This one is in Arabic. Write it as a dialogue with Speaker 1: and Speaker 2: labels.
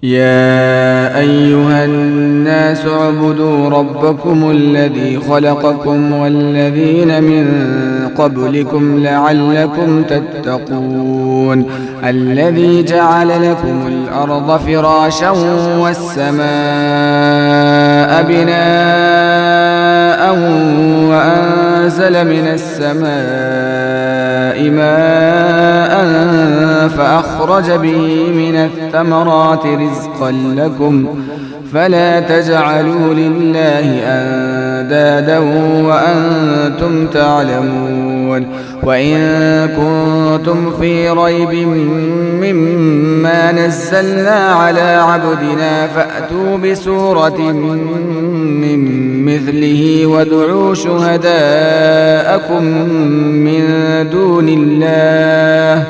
Speaker 1: يا أيها الناس اعبدوا ربكم الذي خلقكم والذين من قبلكم لعلكم تتقون الذي جعل لكم الأرض فراشا والسماء بناء وأنزل من السماء ماء فأخرج به من الثمرات رزقا لكم فلا تجعلوا لله أندادا وأنتم تعلمون وإن كنتم في ريب مما نزلنا على عبدنا فأتوا بسورة من مثله وادعوا شهداءكم من دون الله